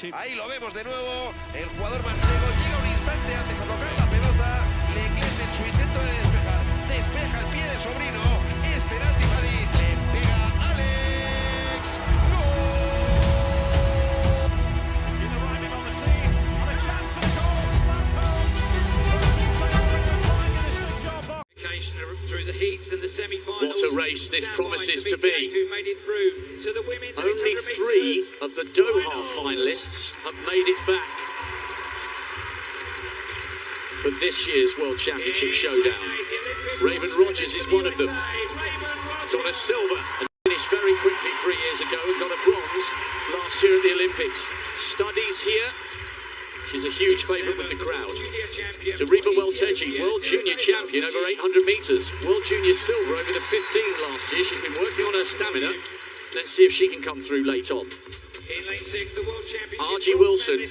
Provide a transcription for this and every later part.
Sí. Ahí lo vemos de nuevo. El jugador manchego llega un instante antes a tocar la pelota. Lenglet en su intento de despejar. Despeja el pie de Sobrino. Es penalti Madrid. Le pega Alex. ¡Gol! Arriving on the scene. On a chance of a goal. Slapped home. Through the heats and the semi-finals. What a race this promises to be. Who made it through to the women's Only 3 of the Doha finalists have made it back for this year's World Championship showdown. Raven Rogers is one of them. Donna Silva finished very quickly 3 years ago and got a bronze last year at the Olympics. Studies here. She's a huge favourite with the crowd. Dariba Welteji, World Junior Champion over 800 metres. World Junior Silver over the 15 last year. She's been working on her stamina. Let's see if she can come through late on. Argie Wilson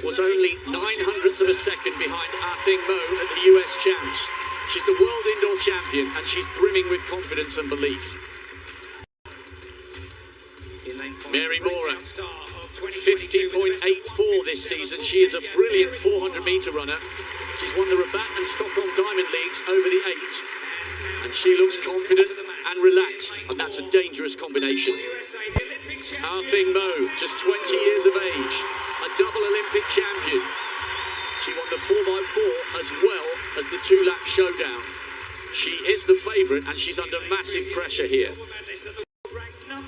was only 900ths of a second behind Ah Thing Mo at the US Champs. She's the World Indoor Champion and she's brimming with confidence and belief. Mary Mora, 50.84 this season. She is a brilliant 400-metre runner. She's won the Rabat and Stockholm Diamond Leagues over the 8. And she looks confident and relaxed, and that's a dangerous combination. Ah Thing Mo, just 20 years of age, a double Olympic champion. She won the 4x4 as well as the 2-lap showdown. She is the favourite, and she's under massive pressure here,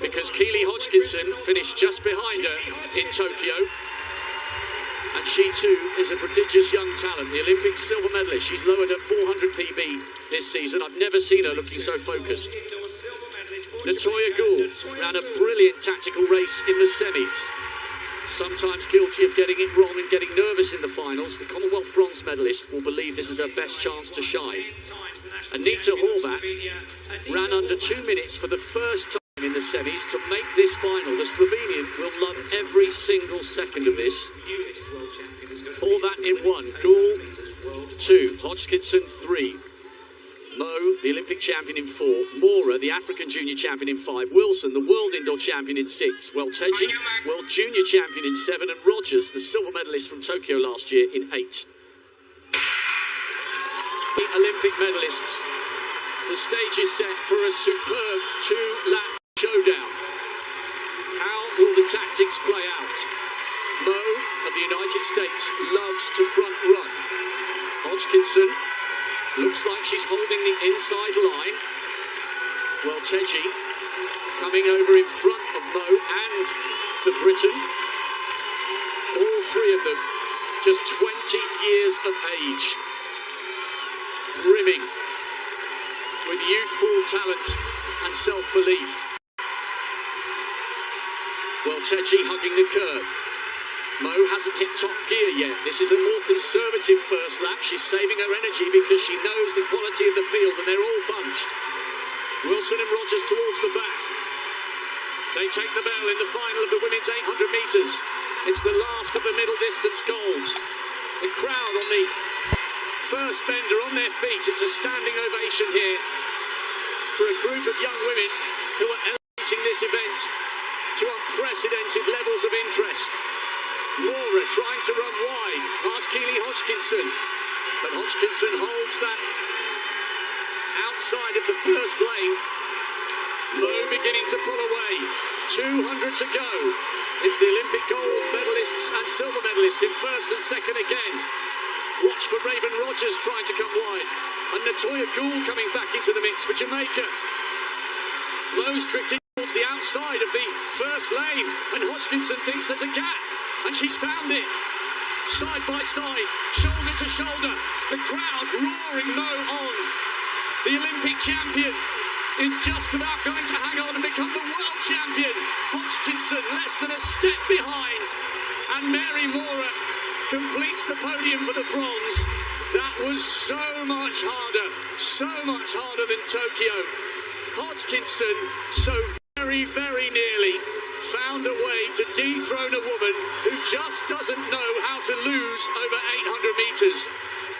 because Keely Hodgkinson finished just behind her in Tokyo, and she too is a prodigious young talent, the Olympic silver medalist. She's lowered her 400 PB this season. I've never seen her looking so focused. Natoya Gould ran a brilliant tactical race in the semis, sometimes guilty of getting it wrong and getting nervous in the finals. The Commonwealth bronze medalist will believe this is her best chance to shine. Anita Horvath ran under 2 minutes for the first time in the semis to make this final. The Slovenian will love every single second of this. Horvath in 1, Gould 2, Hodgkinson 3, Mo, the Olympic champion in 4, Mora, the African junior champion in 5, Wilson, the world indoor champion in 6, Welteji, world junior champion in 7, and Rogers, the silver medalist from Tokyo last year, in 8. The Olympic medalists. The stage is set for a superb 2-lap showdown. How will the tactics play out? Mo of the United States loves to front run. Hodgkinson looks like she's holding the inside line. Welteji coming over in front of Mo and the Briton. All 3 of them just 20 years of age, brimming with youthful talent and self-belief. Welteji hugging the curb. Mo hasn't hit top gear yet. This is a more conservative first lap. She's saving her energy because she knows the quality of the field, and they're all bunched. Wilson and Rogers towards the back. They take the bell in the final of the women's 800 metres. It's the last of the middle distance goals. The crowd on the first bender on their feet. It's a standing ovation here for a group of young women who are elevating this event to unprecedented levels of interest. Mora trying to run wide past Keely Hodgkinson, but Hodgkinson holds that outside of the first lane. Low beginning to pull away. 200 to go. It's the Olympic gold medalists and silver medalists in first and second again. Watch for Raven Rogers trying to come wide, and Natoya Gould coming back into the mix for Jamaica. Low's drifting towards the outside of the first lane, and Hodgkinson thinks there's a gap, and she's found it. Side by side, shoulder to shoulder, the crowd roaring Mo on. The Olympic champion is just about going to hang on and become the world champion. Hodgkinson less than a step behind, and Mary Mora completes the podium for the bronze. That was so much harder than Tokyo. Hodgkinson so very, very nearly found a way to dethrone a woman who just doesn't know how to lose over 800 metres.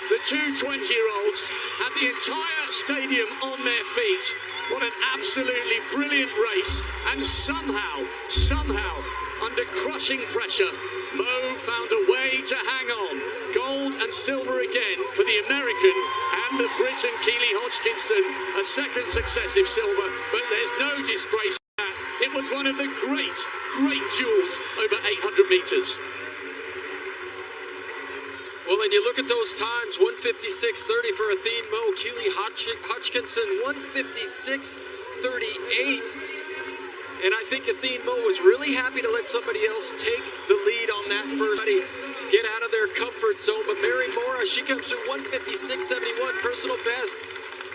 The two 20-year-olds had the entire stadium on their feet. What an absolutely brilliant race. And somehow, under crushing pressure, Mo found a way to hang on. Gold and silver again for the American and the Briton Keely Hodgkinson. A second successive silver, but there's no disgrace in that. It was one of the great duels over 800 metres. Well, and you look at those times, 156.30 for Athene Mo, Keely Hodgkinson, 156.38. And I think Athene Mo was really happy to let somebody else take the lead on that first, get out of their comfort zone. But Mary Mora, she comes through 156.71, personal best.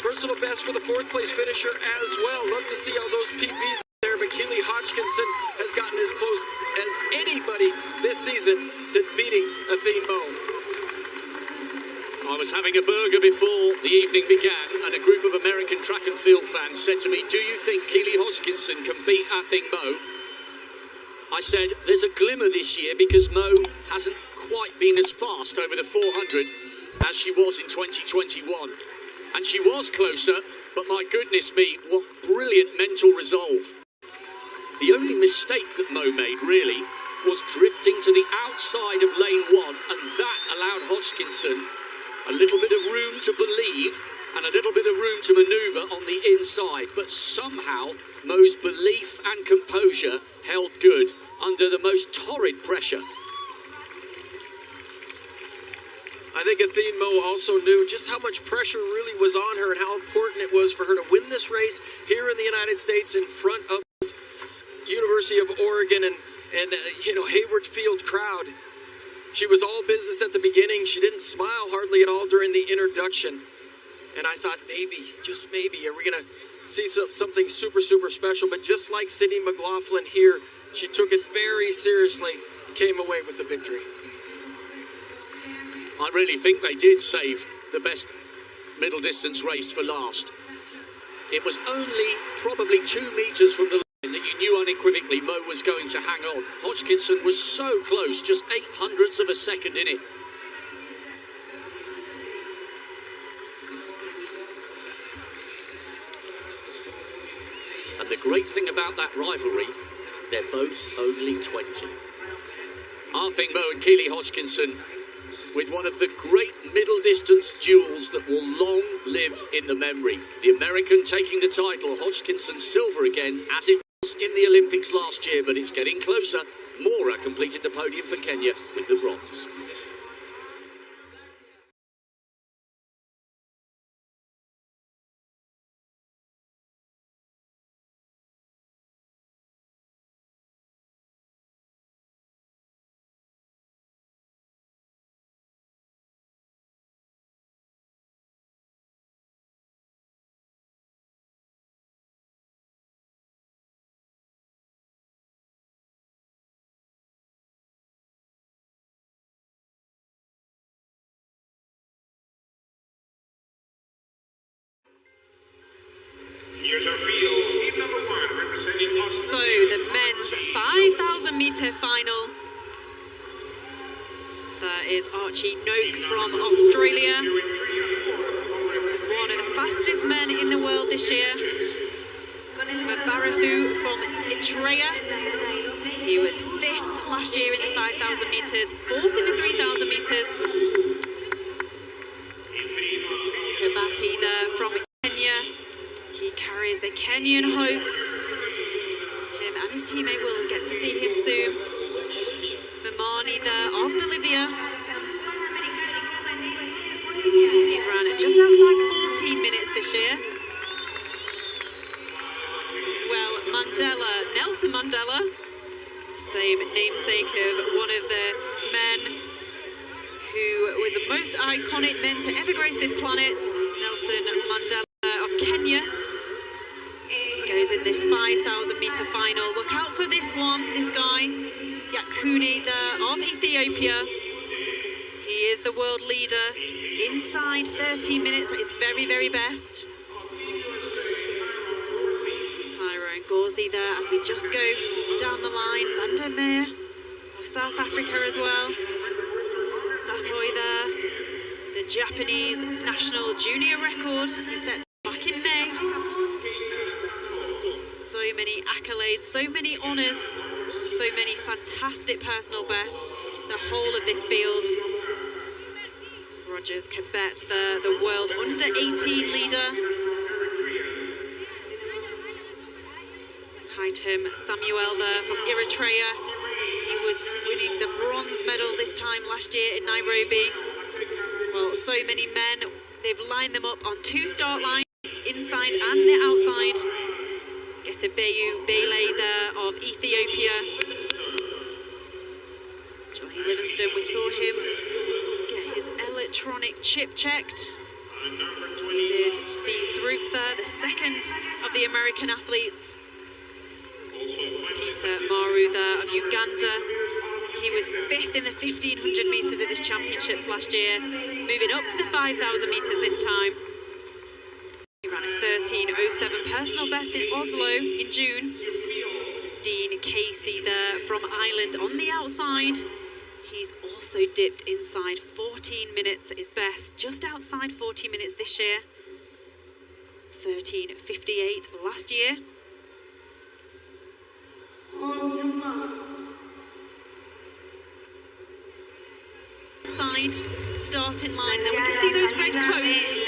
Personal best for the fourth place finisher as well. Love to see all those PBs there, but Keely Hodgkinson has gotten as close as anybody this season to beating Athene Mo. I was having a burger before the evening began, and a group of American track and field fans said to me, do you think Keely Hodgkinson can beat Athene Mo? I said, there's a glimmer this year because Mo hasn't quite been as fast over the 400 as she was in 2021. And she was closer, but my goodness me, what brilliant mental resolve. The only mistake that Mo made, really, was drifting to the outside of lane 1, and that allowed Hodgkinson a little bit of room to believe and a little bit of room to manoeuvre on the inside. But somehow, Mo's belief and composure held good under the most torrid pressure. I think Athene Mo also knew just how much pressure really was on her and how important it was for her to win this race here in the United States in front of this University of Oregon and Hayward Field crowd. She was all business at the beginning. She didn't smile hardly at all during the introduction. And I thought, maybe, just maybe, are we going to see something super, super special? But just like Sydney McLaughlin here, she took it very seriously, came away with the victory. I really think they did save the best middle distance race for last. It was only probably 2 metres from the line that you knew unequivocally Mo was going to hang on. Hodgkinson was so close, just 0.08 of a second in it. And the great thing about that rivalry, they're both only 20. Athene Mo and Keely Hodgkinson with one of the great middle distance duels that will long live in the memory. The American taking the title, Hodgkinson silver again, as it was in the Olympics last year, but it's getting closer. Mora completed the podium for Kenya with the bronze. So the men's 5,000 metre final. That is Archie Noakes from Australia. This is one of the fastest men in the world this year. Mabarathu from Eritrea. He was 5th last year in the 5,000 metres, 4th in the 3,000 metres. Kabati there from Kenya. He carries the Kenyan hopes. Him and his teammate will get to see him soon. Mamani there of Bolivia. He's run at just outside 14 minutes this year. Well, Nelson Mandela, same namesake of one of the men who was the most iconic men to ever grace this planet, Nelson Mandela of Kenya. Goes in this 5,000 metre final. Look out for this one, this guy, Yakuni of Ethiopia. He is the world leader inside 13 minutes at his very, very best. Tyrone Gorzi there as we just go down the line. Van der Meer of South Africa as well. Satoi there, the Japanese national junior record he set back in May. So many accolades, so many honours So many fantastic personal bests, the whole of this field. Rogers Kebet, the world under-18 leader. Haitem Samuel there from Eritrea. He was winning the bronze medal this time last year in Nairobi. Well, so many men, they've lined them up on 2 start lines, inside and the outside. Getabeyu Bele there of Ethiopia. Johnny Livingston, we saw him get his electronic chip checked. We did see Throop there, the second of the American athletes. Peter Maru there of Uganda. He was 5th in the 1500 metres at this championships last year, moving up to the 5,000 metres this time. He ran a 13:07 personal best in Oslo in June. Dean Casey there from Ireland on the outside. He's also dipped inside 14 minutes at his best, just outside 14 minutes this year. 13:58 last year. Side starting line, then we can see those red coats.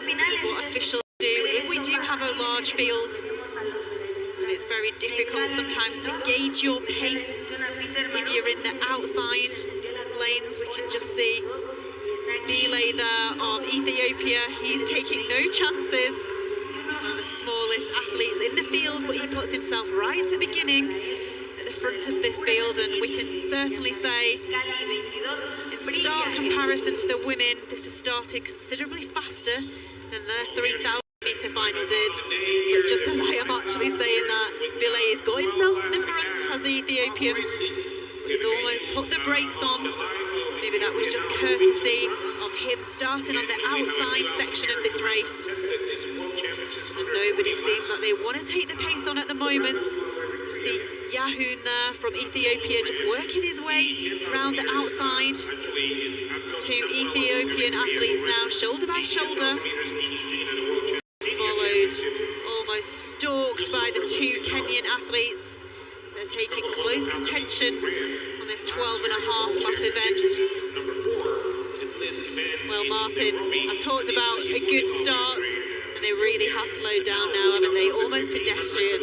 This is what officials do if we do have a large field, and it's very difficult sometimes to gauge your pace. If you're in the outside lanes, we can just see Bele there of Ethiopia. He's taking no chances. One of the smallest athletes in the field, but he puts himself right at the beginning at the front of this field, and we can certainly say in stark comparison to the women, this has started considerably faster than their 3,000 metre final did. But just as I am actually saying that, Bele has got himself to the front as the Ethiopian. He's almost put the brakes on. Maybe that was just courtesy of him starting on the outside section of this race. And nobody seems like they want to take the pace on at the moment. You see Yahun there from Ethiopia just working his way around the outside. 2 Ethiopian athletes now shoulder by shoulder. Followed, almost stalked by the 2 Kenyan athletes. They're taking close contention on this 12.5 lap event. Well, Martin, I talked about a good start, and they really have slowed down now, haven't they? Almost pedestrian.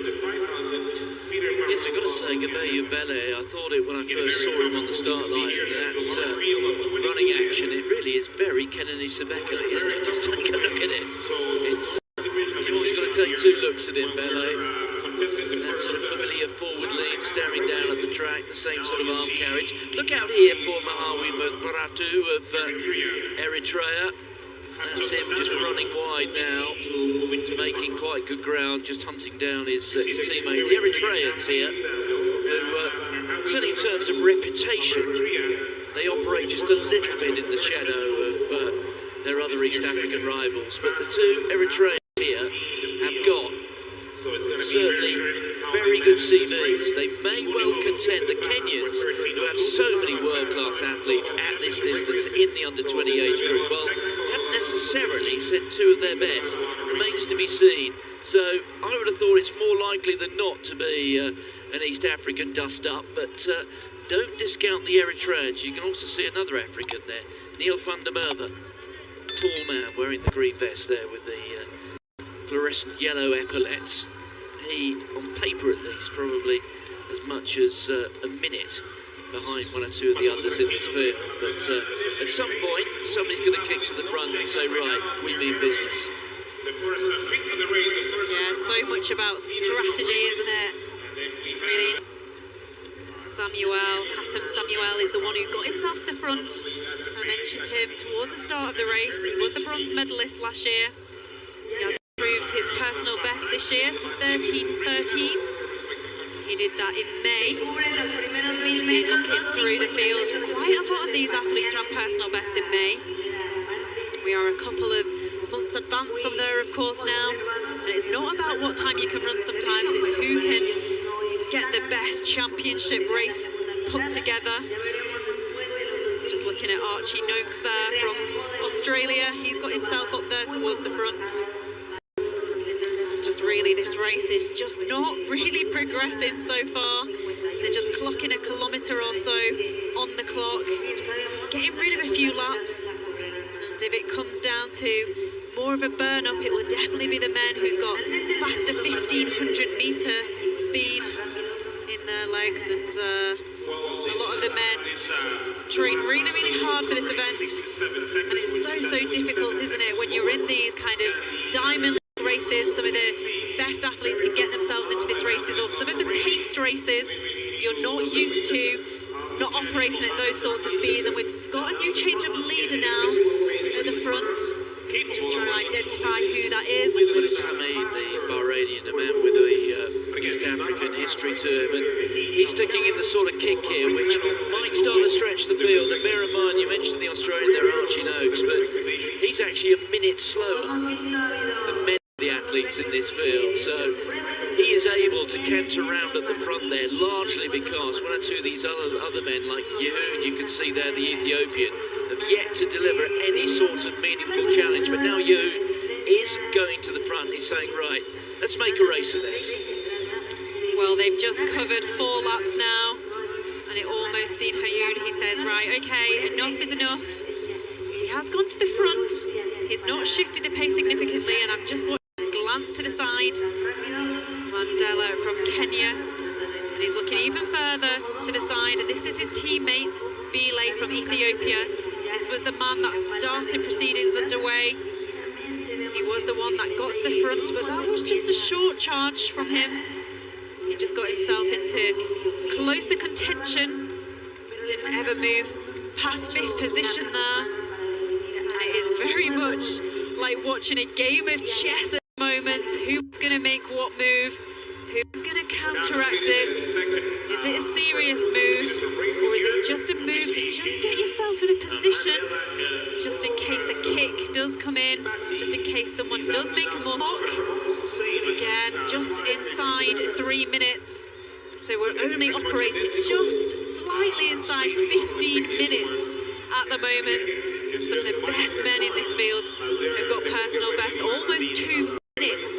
Yes, I've got to say, Gabeyu Bele, I thought it when I first saw him on the start line, that running action, it really is very Kennedy Sebekele, isn't it? Just take a look at it. You've always got to take 2 looks at him, Bele. That sort of familiar forward lean, staring down at the track, the same sort of arm carriage. Look out here for Mahawi Baratu of Eritrea. That's him just running wide now, making quite good ground, just hunting down his teammate. The Eritreans here, who, certainly in terms of reputation, they operate just a little bit in the shadow of their other East African rivals. But the 2 Eritreans here have got certainly very good CVs. They may well contend the Kenyans, who have so many world-class athletes at this distance in the under-20 age group, well, haven't necessarily sent 2 of their best. Remains to be seen. So I would have thought it's more likely than not to be an East African dust-up, but don't discount the Eritreans. You can also see another African there, Neil van der Merwe. Tall man wearing the green vest there with the fluorescent yellow epaulets. He, on paper at least, probably as much as a minute behind 1 or 2 of the others in this field. But at some point, somebody's going to kick to the front and say, right, we mean business. Yeah, so much about strategy, isn't it? Really. Hatem Samuel is the one who got himself to the front. I mentioned him towards the start of the race. He was the bronze medalist last year. He has improved his personal best this year to 13:13. He did that in May. Indeed, looking through the field, quite a lot of these athletes ran personal bests in May. We are a couple of months advanced from there, of course, now. And it's not about what time you can run sometimes, it's who can get the best championship race put together. Just looking at Archie Noakes there from Australia. He's got himself up there towards the front. Just really, this race is just not really progressing so far. They're just clocking a kilometre or so on the clock, just getting rid of a few laps. And if it comes down to more of a burn up, it will definitely be the men who's got faster 1500 metre speed in their legs. And a lot of the men train really, really hard for this event. And it's so difficult, isn't it, when you're in these kind of diamond races. Some of the best athletes can get themselves into these races, or some of the paced races you're not used to, not operating at those sorts of speeds. And we've got a new change of leader now at the front. Just trying to identify who that is. Tammy, the Bahrainian, a man with a East African history to him, and he's sticking in the sort of kick here which might start to stretch the field. And bear in mind, you mentioned the Australian there, Archie Noakes, but he's actually a minute slower than many of the athletes in this field. So he is able to canter around at the front there, largely because one or two of these other men, like Yehoon, you can see there, the Ethiopian, have yet to deliver any sort of meaningful challenge. But now Yehoon is going to the front. He's saying, right, let's make a race of this. Well, they've just covered 4 laps now, and it almost seen Yehoon. He says, right, okay, enough is enough. He has gone to the front. He's not shifted the pace significantly, and I've just watched him glance to the side. Mandela from Kenya, and he's looking even further to the side, and this is his teammate, Bile from Ethiopia. This was the man that started proceedings underway. He was the one that got to the front, but that was just a short charge from him. He just got himself into closer contention, didn't ever move past 5th position there. And it is very much like watching a game of chess at the moment. Who's going to make what move? Who's going to counteract it? Is it a serious move, or is it just a move to just get yourself in a position, just in case a kick does come in, just in case someone does make a more block? Again, just inside 3 minutes, so we're only operating just slightly inside 15 minutes at the moment. And some of the best men in this field have got personal bests, almost 2 minutes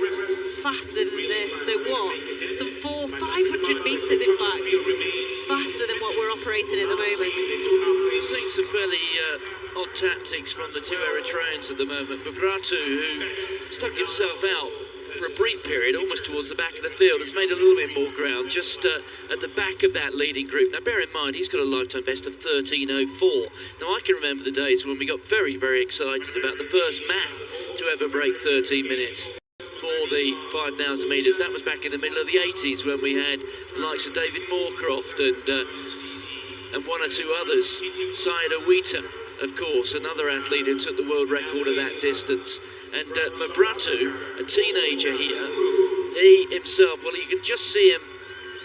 faster than this. So what? Some 500 metres, in fact, faster than what we're operating at the moment. We've seen some fairly odd tactics from the 2 Eritreans at the moment. Bagratu, who stuck himself out for a brief period, almost towards the back of the field, has made a little bit more ground, just at the back of that leading group. Now, bear in mind, he's got a lifetime best of 13:04. Now, I can remember the days when we got very, very excited about the first man to ever break 13 minutes. For the 5,000 metres. That was back in the middle of the 80s when we had the likes of David Moorcroft and one or two others. Syed Owita, of course, another athlete who took the world record of that distance. And Mabratu, a teenager here, he himself, well, you can just see him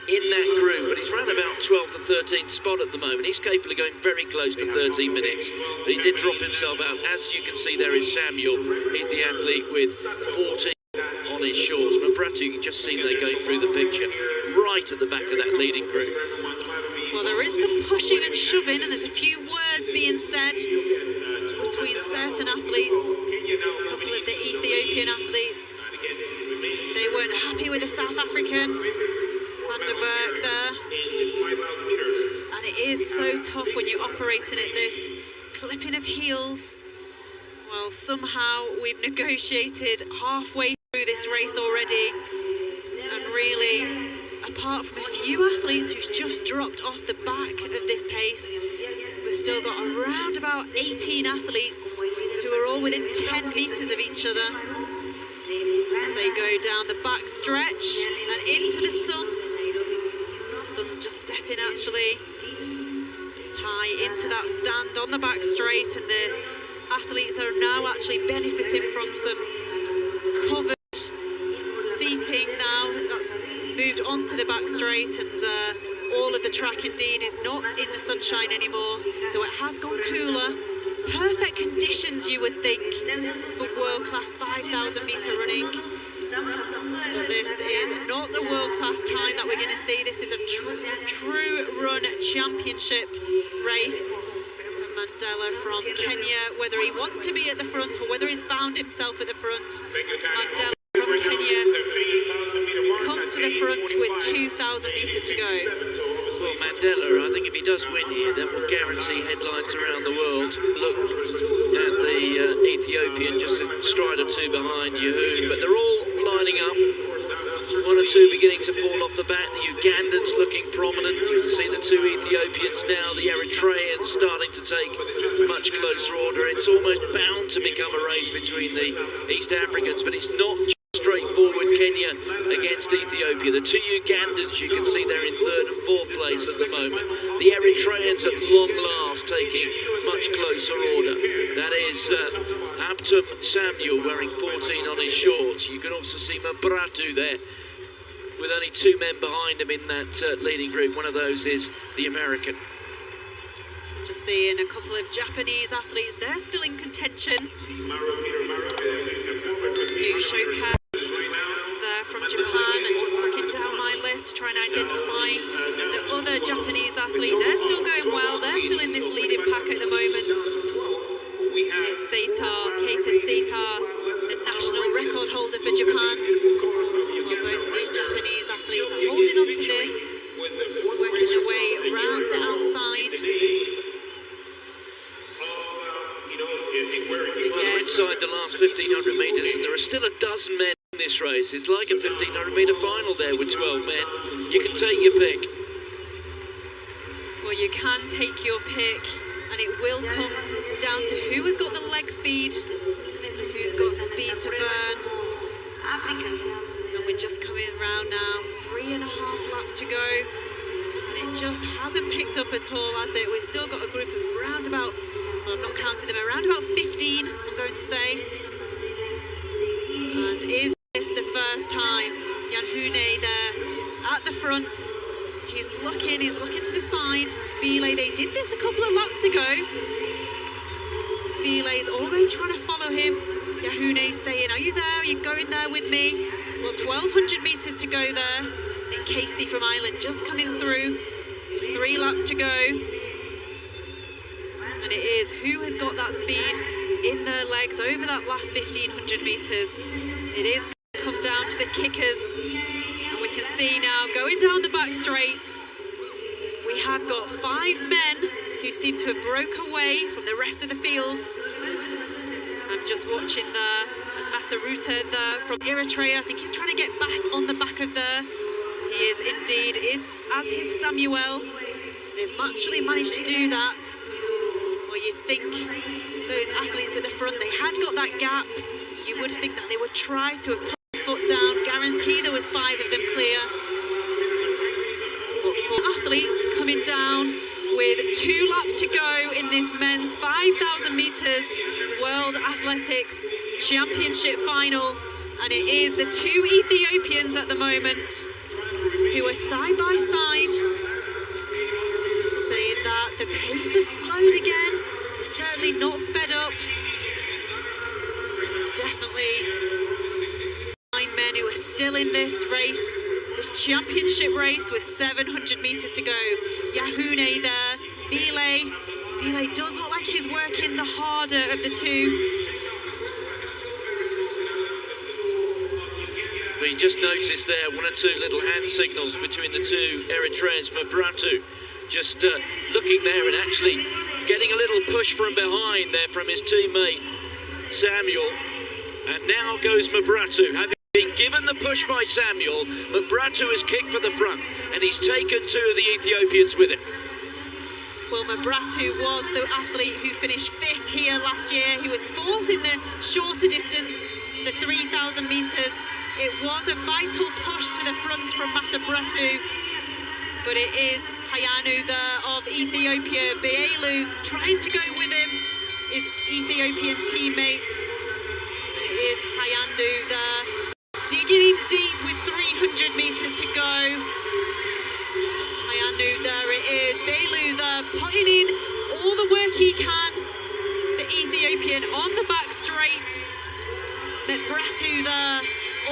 in that group, but he's around about 12th or 13th spot at the moment. He's capable of going very close to 13 minutes, but he did drop himself out. As you can see, there is Samuel. He's the athlete with 14 on his shorts. Mabratu, you can just see they're going through the picture, right at the back of that leading group. Well, there is some pushing and shoving, and there's a few words being said between certain athletes. A couple of the Ethiopian athletes, they weren't happy with the South African, Van der Berg there. And it is so tough when you're operating at this clipping of heels. Well, somehow we've negotiated halfway through this race already, and really, apart from a few athletes who've just dropped off the back of this pace, we've still got around about 18 athletes who are all within 10 metres of each other. As they go down the back stretch and into the sun. The sun's just setting actually. It's high into that stand on the back straight, and the athletes are now actually benefiting from some covered seating now that's moved onto the back straight, and all of the track indeed is not in the sunshine anymore, so it has gone cooler. Perfect conditions, you would think, for world-class 5,000 metre running, but this is not a world-class time that we're going to see. This is a true run championship race. Mandela from Kenya, whether he wants to be at the front or whether he's found himself at the front, Mandela from Kenya comes to the front with 2,000 metres to go. Mandela, I think if he does win here, that will guarantee headlines around the world. Look at the Ethiopian, just a stride or two behind Yahoon, but they're all lining up. One or two beginning to fall off the bat. The Ugandans looking prominent. You can see the two Ethiopians now. The Eritreans starting to take much closer order. It's almost bound to become a race between the East Africans, but it's not straightforward. Kenya against Ethiopia. The two Ugandans, you can see they're in third and fourth place at the moment. The Eritreans at long last taking much closer order. That is Abtum Samuel wearing 14 on his shorts. You can also see Mabratu there with only two men behind him in that leading group. One of those is the American. Just seeing a couple of Japanese athletes, they're still in contention. Yushoka there from Japan, and just looking down my list to try and identify the other Japanese athlete. They're still going well, they're still in this leading pack at the moment. It's Keita Seita, the national record holder for Japan. Both of these Japanese athletes are holding on to this, working their way around the outside. Again, inside the last 1500 metres, and there are still a dozen men in this race. It's like a 1500 metre final there with 12 men. You can take your pick. Well, you can take your pick, and it will come down to who has got the leg speed, who's got speed to burn. And we're just coming around now, 3.5 laps to go, and it just hasn't picked up at all, has it? We've still got a group of around about, well, I'm not counting them, around about 15, I'm going to say. And is this the first time Yanhune there at the front? He's looking to the side. Belay, they did this a couple of laps ago. Belay's always trying to follow him. Yahune's saying, are you there? Are you going there with me? Well, 1,200 metres to go there. And Casey from Ireland just coming through. 3 laps to go. And it is who has got that speed in their legs over that last 1,500 metres. It is come down to the kickers. And we can see now, going down the back straight, we have got 5 men who seem to have broke away from the rest of the field. I'm just watching there as Mataruta there from Eritrea. I think he's trying to get back on the back of there. He is indeed, as is Samuel. They've actually managed to do that. Well, you'd think those athletes at the front, they had got that gap. You would think that they would try to have put their foot down. Guarantee there was 5 of them clear. But 4 athletes coming down with 2 laps to go in this men's 5,000 metres World Athletics Championship final. And it is the 2 Ethiopians at the moment who are side by side, saying that the pace has slowed again. It's certainly not sped up. It's definitely 9 men who are still in this race, this championship race with 700 metres to go. Yahune there, Belay does look like he's working the harder of the 2. We just noticed there 1 or 2 little hand signals between the 2 Eritreans. Mabratu just looking there and actually getting a little push from behind there from his teammate Samuel. And now goes Mabratu. Having been given the push by Samuel, Mabratu has kicked for the front, and he's taken 2 of the Ethiopians with him. Well, Mabratu was the athlete who finished 5th here last year. He was 4th in the shorter distance, the 3,000 metres. It was a vital push to the front from Matabratu, but it is Hayanu there of Ethiopia. Beelu trying to go with him, his Ethiopian teammate. And it is Hayanu there, digging in deep with 300 metres to go. Hayanu there it is. Beelu there, putting in all the work he can. The Ethiopian on the back straight. Mabratu there,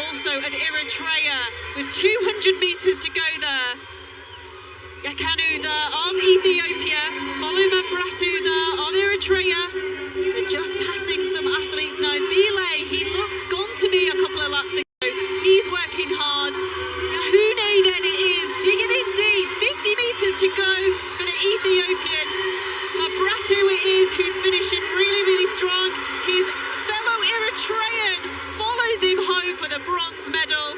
also of Eritrea, with 200 metres to go there. Yakanu there of Ethiopia, follow Mabratu there of Eritrea. They're just passing some athletes now. Belay, he looked gone to me a couple of laps ago. He's working hard. Yahune then it is, digging in deep, 50 metres to go. finishing really, really strong. His fellow Eritrean follows him home for the bronze medal.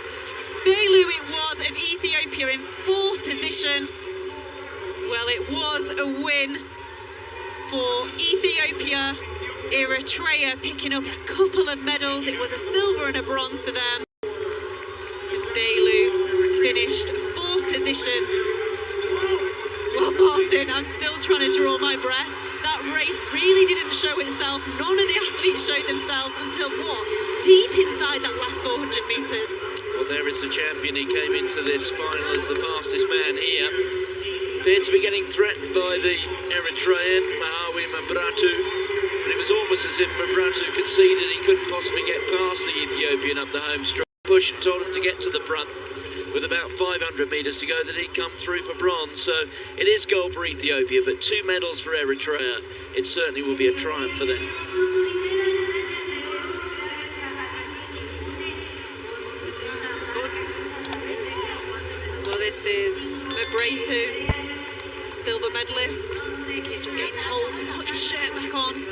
Belu it was of Ethiopia in 4th position. Well, it was a win for Ethiopia. Eritrea picking up a couple of medals. It was a silver and a bronze for them. And Belu finished 4th position. Well, Martin, I'm still trying to draw my breath. That race really didn't show itself. None of the athletes showed themselves until what? Deep inside that last 400 metres. Well, there is the champion. He came into this final as the fastest man here. Appeared to be getting threatened by the Eritrean, Mahawi Mabratu. But it was almost as if Mabratu conceded he couldn't possibly get past the Ethiopian up the home straight. Push and told him to get to the front. With about 500 metres to go, that he'd come through for bronze. So it is gold for Ethiopia, but 2 medals for Eritrea. It certainly will be a triumph for them. Well, this is Mabratu, silver medalist. I think he's just getting told to put his shirt back on.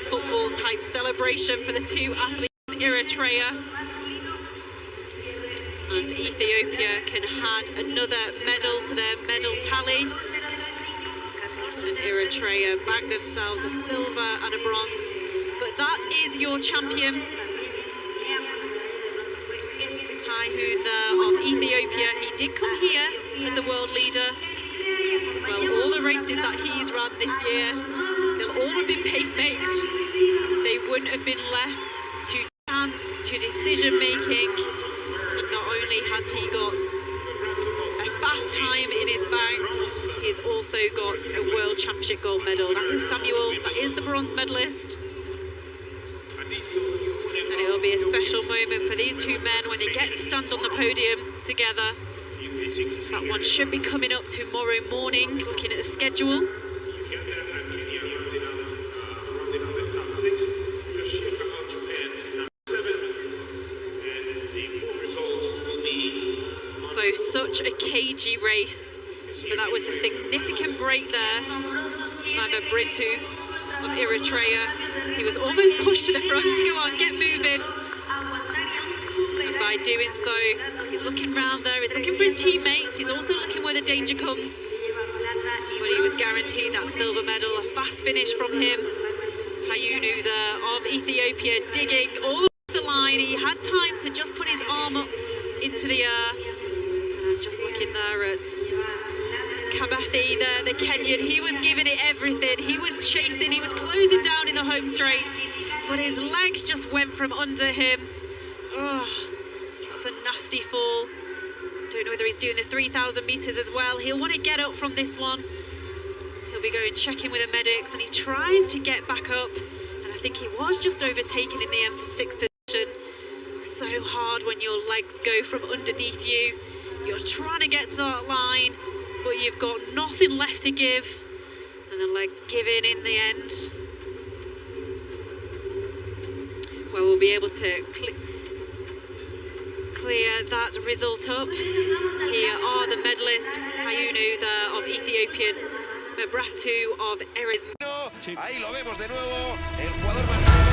Football type celebration for the 2 athletes from Eritrea. And Ethiopia can add another medal to their medal tally. And Eritrea bagged themselves a silver and a bronze. But that is your champion. Haihuna of Ethiopia. He did come here as the world leader. Well, all the races that he's run this year, they'll all have been pacemaked. They wouldn't have been left to chance, to decision making. And not only has he got a fast time in his bag, he's also got a World Championship gold medal. That is Samuel, that is the bronze medalist. And it'll be a special moment for these 2 men when they get to stand on the podium together. That one should be coming up tomorrow morning, looking at the schedule. Such a cagey race, but that was a significant break there by Mabratu of Eritrea. He was almost pushed to the front. Go on, get moving. And by doing so, he's looking round there, he's looking for his teammates, he's also looking where the danger comes. But he was guaranteed that silver medal. A fast finish from him. Hayunu there of Ethiopia digging all the way to the line. He had time to just put his arm up into the air. Just looking there at Kabathi there, the Kenyan, he was giving it everything. He was chasing, he was closing down in the home straight, but his legs just went from under him. Oh, that's a nasty fall. Don't know whether he's doing the 3,000 metres as well. He'll want to get up from this one. He'll be going checking with the medics, and he tries to get back up. And I think he was just overtaken in the end for 6th position. So hard when your legs go from underneath you. You're trying to get to that line, but you've got nothing left to give. And the legs give in the end. Well, we'll be able to clear that result up. Here are the medalists. Hayunu there of Ethiopian, Mabratu of Eritrea. Ahí lo vemos de nuevo, el jugador más